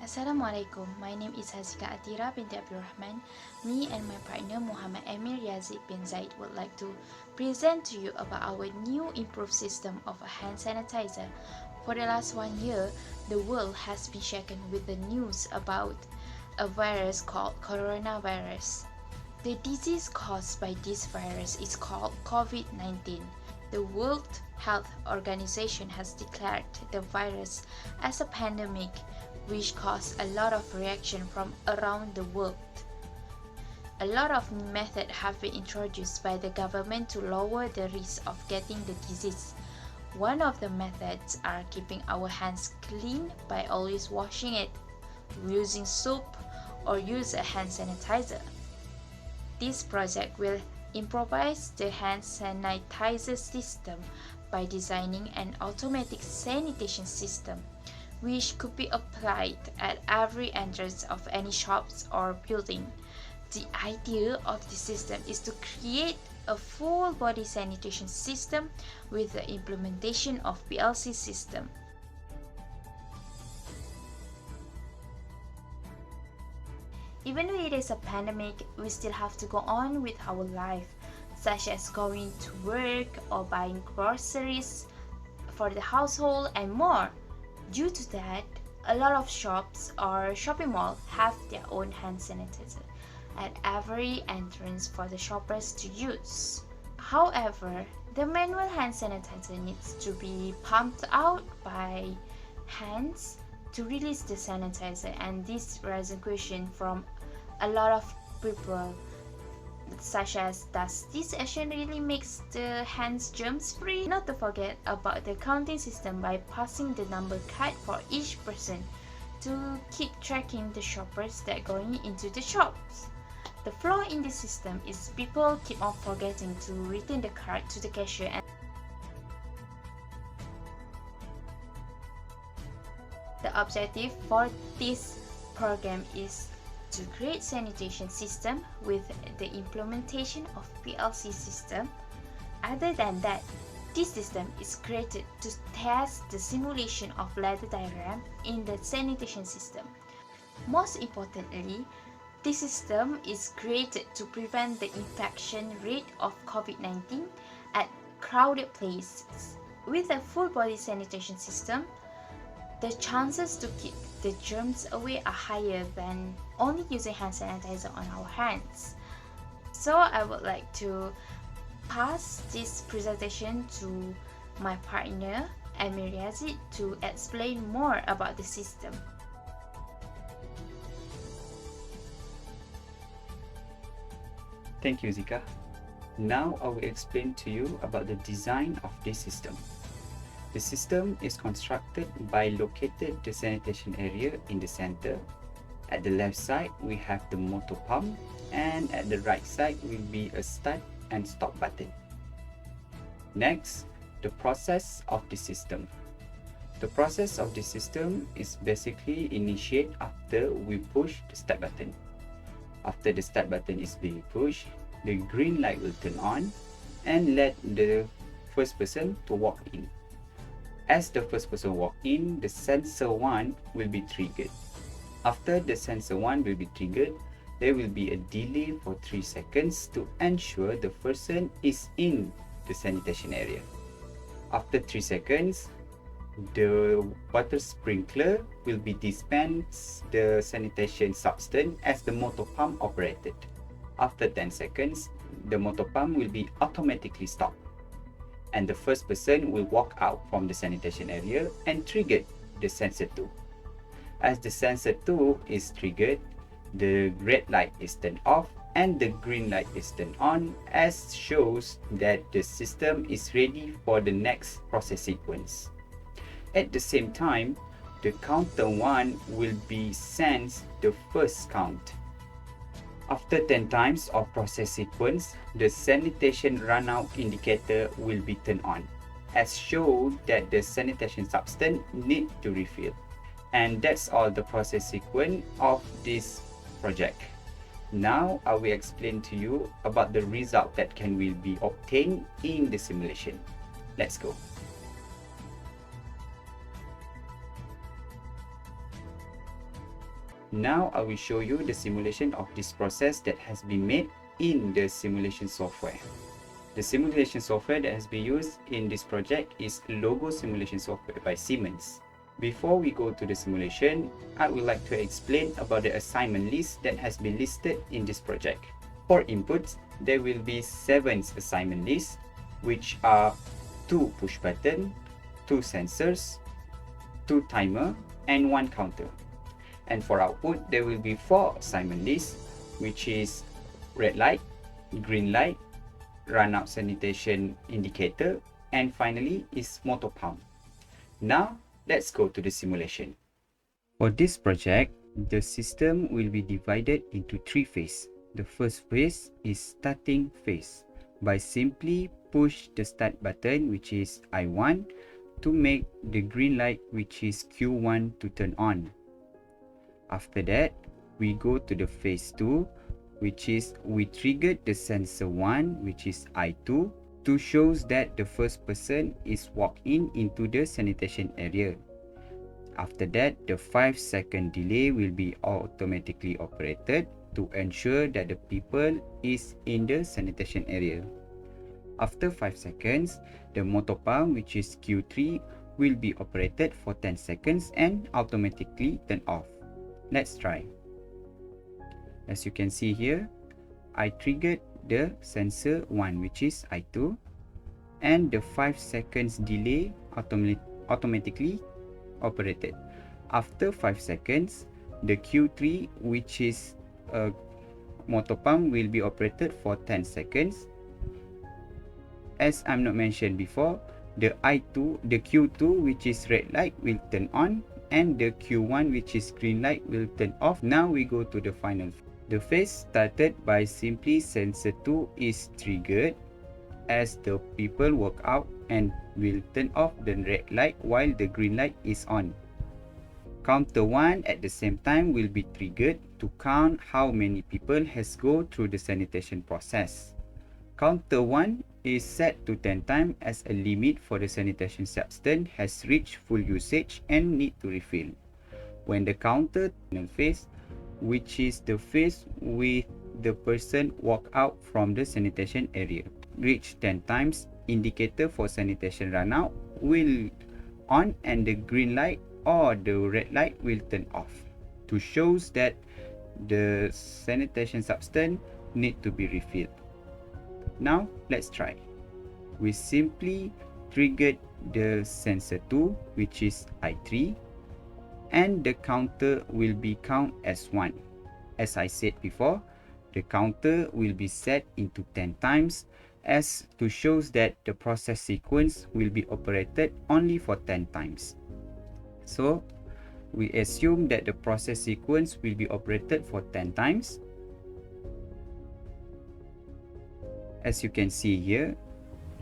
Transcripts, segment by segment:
Assalamualaikum. My name is Hazika Atira binti Abdul Rahman. Me and my partner Muhammad Amir Yazid bin Zaid would like to present to you about our new improved system of a hand sanitizer. For the last 1 year, the world has been shaken with the news about a virus called coronavirus. The disease caused by this virus is called COVID-19. The World Health Organization has declared the virus as a pandemic, which caused a lot of reaction from around the world. A lot of methods have been introduced by the government to lower the risk of getting the disease. One of the methods are keeping our hands clean by always washing it, using soap, or use a hand sanitizer. This project will improvise the hand sanitizer system by designing an automatic sanitation system, which could be applied at every entrance of any shops or building. The idea of the system is to create a full body sanitation system with the implementation of PLC system. Even though it is a pandemic, we still have to go on with our life, such as going to work or buying groceries for the household and more. Due to that, a lot of shops or shopping malls have their own hand sanitizer at every entrance for the shoppers to use. However, the manual hand sanitizer needs to be pumped out by hands to release the sanitizer, and this raises question from a lot of people, such as, does this action really makes the hands germs free? Not to forget about the counting system by passing the number card for each person to keep tracking the shoppers that are going into the shops. The flaw in this system is people keep on forgetting to return the card to the cashier, and the objective for this program is to create sanitation system with the implementation of PLC system. Other than that, this system is created to test the simulation of ladder diagram in the sanitation system. Most importantly, this system is created to prevent the infection rate of COVID-19 at crowded places. With a full body sanitation system, the chances to keep the germs away are higher than only using hand sanitizer on our hands. So I would like to pass this presentation to my partner Amir Yazid to explain more about the system. Thank you, Zika. Now I will explain to you about the design of this system. The system is constructed by locating the sanitation area in the center. At the left side, we have the motor pump, and at the right side will be a start and stop button. Next, the process of the system. The process of the system is basically initiate after we push the start button. After the start button is being pushed, the green light will turn on and let the first person to walk in. As the first person walk in, the sensor 1 will be triggered. After the sensor 1 will be triggered, there will be a delay for 3 seconds to ensure the person is in the sanitation area. After 3 seconds, the water sprinkler will be dispense the sanitation substance as the motor pump operated. After 10 seconds, the motor pump will be automatically stopped, and the first person will walk out from the sanitation area and trigger the sensor 2. As the sensor 2 is triggered, the red light is turned off and the green light is turned on, as shows that the system is ready for the next process sequence. At the same time, the counter 1 will be sense the first count. After 10 times of process sequence, the sanitation runout indicator will be turned on, as shown that the sanitation substance need to refill. And that's all the process sequence of this project. Now I will explain to you about the result that will be obtained in the simulation. Let's go. Now I will show you the simulation of this process that has been made in the simulation software. The simulation software that has been used in this project is Logo Simulation Software by Siemens. Before we go to the simulation, I would like to explain about the assignment list that has been listed in this project. For inputs, there will be 7 assignment lists, which are 2 push button, 2 sensors, 2 timer, and 1 counter. And for output, there will be 4 assignment lists, which is red light, green light, run out sanitation indicator, and finally is motor pump. Now, let's go to the simulation. For this project, the system will be divided into 3 phases. The first phase is starting phase. By simply push the start button, which is I1, to make the green light, which is Q1, to turn on. After that, we go to the phase 2, which is we triggered the sensor 1, which is I2, to show that the first person is walking into the sanitation area. After that, the 5-second delay will be automatically operated to ensure that the people is in the sanitation area. After 5 seconds, the motor pump, which is Q3, will be operated for 10 seconds and automatically turn off. Let's try. As you can see here, I triggered the sensor 1, which is I2, and the 5 seconds delay automatically operated. After 5 seconds, the Q3, which is a motor pump, will be operated for 10 seconds. As I'm not mentioned before, the Q2, which is red light, will turn on, and the Q1, which is green light, will turn off. Now we go to the final. The phase started by simply sensor 2 is triggered as the people walk out and will turn off the red light while the green light is on. Counter 1 at the same time will be triggered to count how many people has go through the sanitation process. Counter 1 is set to 10 times as a limit for the sanitation substance has reached full usage and need to refill. When the counter phase, which is the phase with the person walk out from the sanitation area, reach 10 times, indicator for sanitation run out will on and the green light or the red light will turn off to shows that the sanitation substance need to be refilled. Now let's try. We simply triggered the sensor 2, which is I3, and the counter will be count as 1. As I said before, the counter will be set into 10 times as to shows that the process sequence will be operated only for 10 times. So we assume that the process sequence will be operated for 10 times. As you can see here,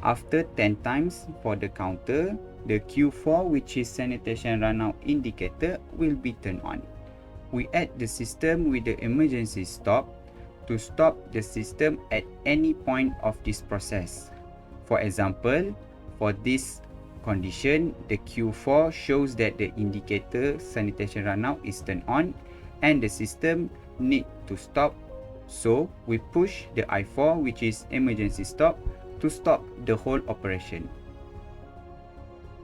after 10 times for the counter, the Q4, which is sanitation runout indicator, will be turned on. We add the system with the emergency stop to stop the system at any point of this process. For example, for this condition, the Q4 shows that the indicator sanitation runout is turned on and the system need to stop. So we push the I4, which is emergency stop, to stop the whole operation.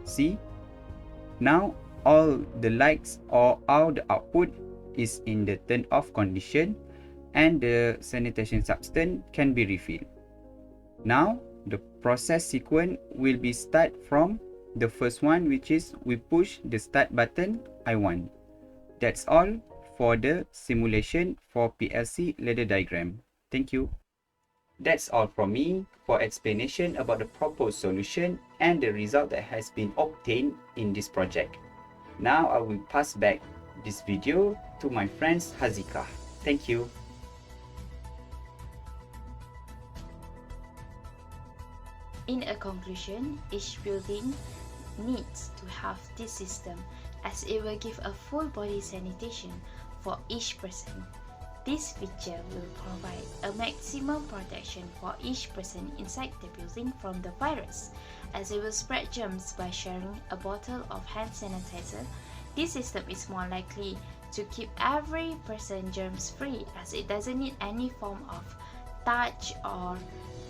See, now all the lights or all the output is in the turn off condition and the sanitation substance can be refilled. Now the process sequence will be start from the first one, which is we push the start button I1. That's all for the simulation for PLC ladder diagram. Thank you. That's all from me for explanation about the proposed solution and the result that has been obtained in this project. Now I will pass back this video to my friend Hazika. Thank you. In a conclusion, each building needs to have this system as it will give a full body sanitation for each person. This feature will provide a maximum protection for each person inside the building from the virus, as it will spread germs by sharing a bottle of hand sanitizer. This system is more likely to keep every person germs free, as it doesn't need any form of touch or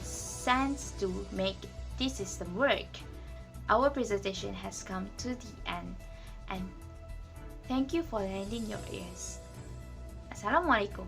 sense to make this system work. Our presentation has come to the end, and thank you for lending your ears. Assalamualaikum.